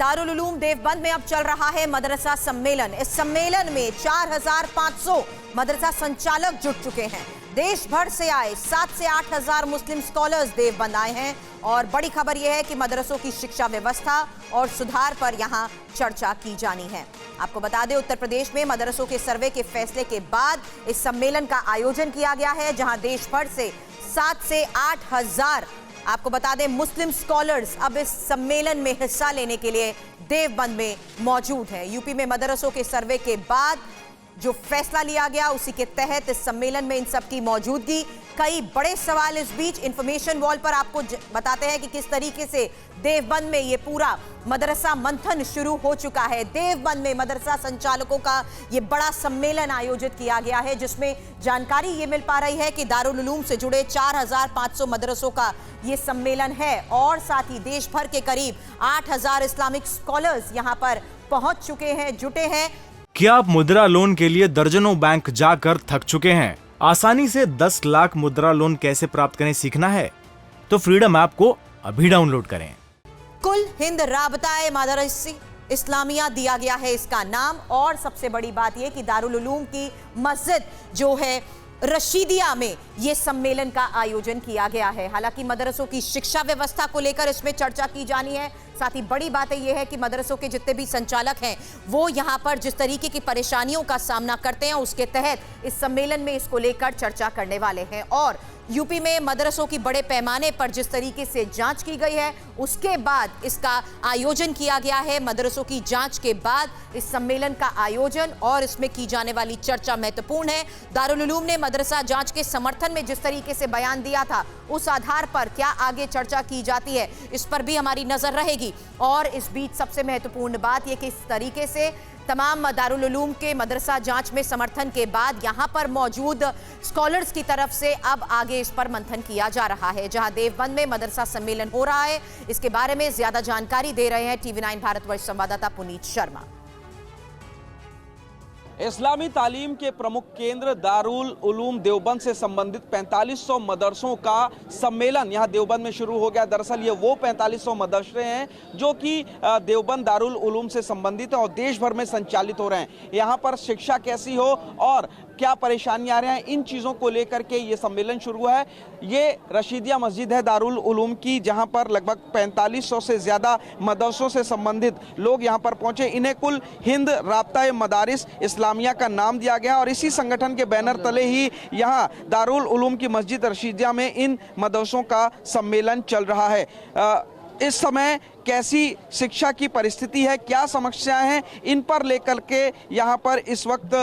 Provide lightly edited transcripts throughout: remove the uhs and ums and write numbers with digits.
दारुल उलूम देवबंद में अब चल रहा है मदरसा सम्मेलन। इस सम्मेलन में 4500 मदरसा संचालक जुट चुके हैं। देश भर से आए 7 से 8 हजार मुस्लिम स्कॉलर्स देवबंद आए हैं और बड़ी खबर यह है कि मदरसों की शिक्षा व्यवस्था और सुधार पर यहां चर्चा की जानी है। आपको बता दें, उत्तर प्रदेश में मदरसों के सर्वे के फैसले के बाद इस सम्मेलन का आयोजन किया गया है, जहां देश भर से 7 से 8 हजार आपको बता दें मुस्लिम स्कॉलर्स अब इस सम्मेलन में हिस्सा लेने के लिए देवबंद में मौजूद हैं। यूपी में मदरसों के सर्वे के बाद जो फैसला लिया गया उसी के तहत इस सम्मेलन में इन सब की मौजूदगी। कई बड़े सवाल इस बीच इंफॉर्मेशन वॉल पर आपको बताते हैं कि किस तरीके से देवबंद में ये पूरा मदरसा मंथन शुरू हो चुका है। देवबंद में मदरसा संचालकों का ये बड़ा सम्मेलन आयोजित किया गया है, जिसमें जानकारी ये मिल पा रही है कि दारुल उलूम से जुड़े 4500 मदरसों का ये सम्मेलन है और साथ ही देश भर के करीब 8000 इस्लामिक स्कॉलर्स यहां पर पहुंच चुके हैं, जुटे हैं। क्या आप मुद्रा लोन के लिए दर्जनों बैंक जाकर थक चुके हैं? आसानी से 10 लाख मुद्रा लोन कैसे प्राप्त करें सीखना है तो फ्रीडम ऐप को अभी डाउनलोड करें। कुल हिंद राबताए मदरसी इस्लामिया दिया गया है इसका नाम। और सबसे बड़ी बात यह कि दारुल उलूम की मस्जिद जो है रशीदिया में यह सम्मेलन का आयोजन किया गया है। हालांकि मदरसों की शिक्षा व्यवस्था को लेकर इसमें चर्चा की जानी है। साथ ही बड़ी बात यह है कि मदरसों के जितने भी संचालक हैं वो यहां पर जिस तरीके की परेशानियों का सामना करते हैं उसके तहत इस सम्मेलन में इसको लेकर चर्चा करने वाले हैं। और यूपी में मदरसों की बड़े पैमाने पर जिस तरीके से जांच की गई है उसके बाद इसका आयोजन किया गया है। मदरसों की जांच के बाद इस सम्मेलन का आयोजन और इसमें की जाने वाली चर्चा महत्वपूर्ण है। दारुल उलूम ने मदरसा जांच के समर्थन में जिस तरीके से बयान दिया था उस आधार पर क्या आगे चर्चा की जाती है इस पर भी हमारी नजर रहेगी। और इस बीच सबसे महत्वपूर्ण बात यह कि इस तरीके से तमाम दारुल उलूम के मदरसा जांच में समर्थन के बाद यहां पर मौजूद स्कॉलर्स की तरफ से अब आगे इस पर मंथन किया जा रहा है। जहां देवबंद में मदरसा सम्मेलन हो रहा है, इसके बारे में ज्यादा जानकारी दे रहे हैं TV9 भारतवर्ष संवाददाता पुनीत शर्मा। इस्लामी तालीम के प्रमुख केंद्र दारुल उलूम देवबंद से संबंधित 4500 मदरसों का सम्मेलन यहां देवबंद में शुरू हो गया। दरअसल ये वो 4500 मदरसे हैं जो कि देवबंद दारुल उलूम से संबंधित हैं और देश भर में संचालित हो रहे हैं। यहां पर शिक्षा कैसी हो और क्या परेशानी आ रहे हैं, इन चीज़ों को लेकर के ये सम्मेलन शुरू है। ये रशीदिया मस्जिद है दारुल उलूम की, जहां पर लगभग 4500 से ज़्यादा मदरसों से संबंधित लोग यहां पर पहुंचे। इन्हें कुल हिंद राबताए मदारिस इस्लामिया का नाम दिया गया और इसी संगठन के बैनर तले ही यहां दारुल उलूम की मस्जिद रशीदिया में इन मदरसों का सम्मेलन चल रहा है। इस समय कैसी शिक्षा की परिस्थिति है, क्या समस्याएं हैं, इन पर लेकर के यहाँ पर इस वक्त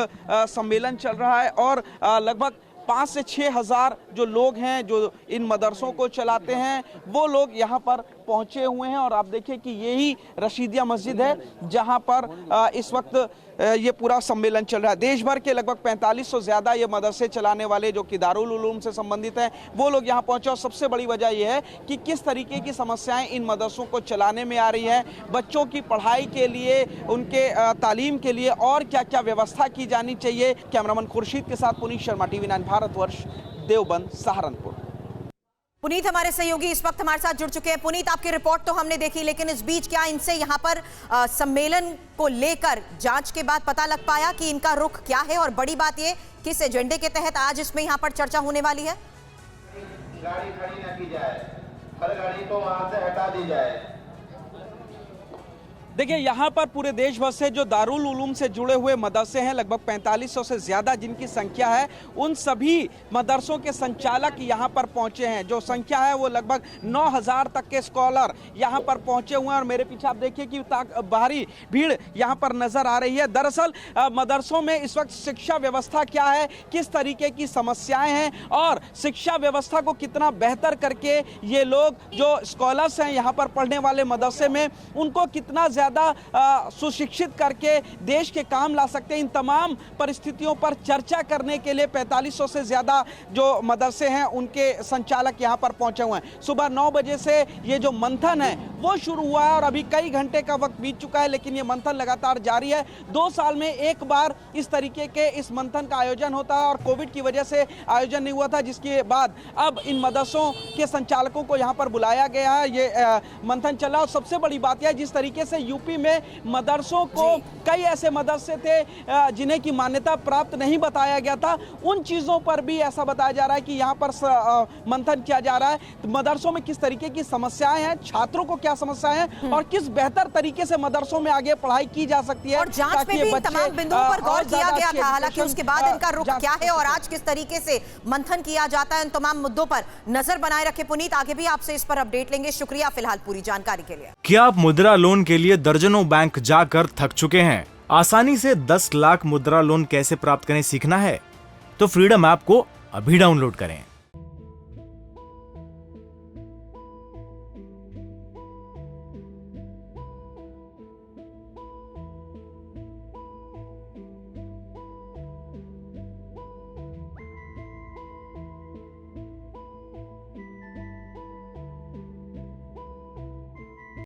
सम्मेलन चल रहा है। और लगभग 5 से 6 हजार जो लोग हैं जो इन मदरसों को चलाते हैं वो लोग यहाँ पर पहुँचे हुए हैं। और आप देखिए कि यही रशीदिया मस्जिद है जहाँ पर इस वक्त ये पूरा सम्मेलन चल रहा है। देश भर के लगभग 4500 ज़्यादा ये मदरसे चलाने वाले जो कि दारुल उलूम से संबंधित हैं वो लोग यहाँ पहुँचे। और सबसे बड़ी वजह यह है कि किस तरीके की समस्याएं इन मदरसों को चलाने में आ रही हैं, बच्चों की पढ़ाई के लिए, उनके तालीम के लिए और क्या क्या व्यवस्था की जानी चाहिए। कैमरामैन खुर्शीद के साथ पुनीत शर्मा, TV9 भारतवर्ष, देवबंद, सहारनपुर। पुनीत हमारे सहयोगी इस वक्त हमारे साथ जुड़ चुके हैं। पुनीत, आपकी रिपोर्ट तो हमने देखी, लेकिन इस बीच क्या इनसे यहाँ पर सम्मेलन को लेकर जांच के बाद पता लग पाया कि इनका रुख क्या है? और बड़ी बात ये, किस एजेंडे के तहत आज इसमें यहाँ पर चर्चा होने वाली है? गाड़ी खड़ी न की जाए, हर गाड़ी को वहां से हटा दी जाए। देखिए, यहाँ पर पूरे देश भर से जो दारुल उलूम से जुड़े हुए मदरसे हैं लगभग 4500 से ज़्यादा जिनकी संख्या है, उन सभी मदरसों के संचालक यहाँ पर पहुँचे हैं। जो संख्या है वो लगभग 9000 तक के स्कॉलर यहाँ पर पहुँचे हुए हैं। और मेरे पीछे आप देखिए कि भारी भीड़ यहाँ पर नज़र आ रही है। दरअसल मदरसों में इस वक्त शिक्षा व्यवस्था क्या है, किस तरीके की समस्याएँ हैं और शिक्षा व्यवस्था को कितना बेहतर करके ये लोग जो स्कॉलर्स हैं यहाँ पर पढ़ने वाले मदरसे में उनको कितना ज़्यादा सुशिक्षित करके देश के काम ला सकते हैं, इन तमाम परिस्थितियों पर चर्चा करने के लिए 4500 से ज़्यादा जो मदरसे हैं उनके संचालक यहाँ पर पहुँचे हुए हैं। सुबह 9 बजे से ये जो मंथन है वो शुरू हुआ है और अभी कई घंटे का वक्त बीत चुका है, लेकिन ये मंथन लगातार जारी है। 2 साल में एक बार इस तरीके के इस मंथन का आयोजन होता है और कोविड की वजह से आयोजन नहीं हुआ था, जिसके बाद अब इन मदरसों के संचालकों को यहाँ पर बुलाया गया है। ये मंथन चला और सबसे बड़ी बात यह है जिस तरीके से यूपी में मदरसों को कई ऐसे मदरसे थे जिन्हें की मान्यता प्राप्त नहीं बताया गया था, उन चीज़ों पर भी ऐसा बताया जा रहा है कि यहाँ पर मंथन किया जा रहा है। तो मदरसों में किस तरीके की समस्याएं हैं, छात्रों को क्या समस्याएं हैं और किस बेहतर तरीके से मदरसों में आगे पढ़ाई की जा सकती है। और जांच में भी इन तमाम बिंदुओं पर गौर किया गया था, हालांकि उसके बाद इनका रुख क्या है और आज किस तरीके से मंथन किया जाता है, इन तमाम मुद्दों पर नजर बनाए रखे। पुनीत, आगे भी आपसे इस पर अपडेट लेंगे। शुक्रिया फिलहाल पूरी जानकारी के लिए। क्या आप मुद्रा लोन के लिए दर्जनों बैंक जाकर थक चुके हैं? आसानी से 10 लाख मुद्रा लोन कैसे प्राप्त करें सीखना है? तो फ्रीडम ऐप को अभी डाउनलोड करें।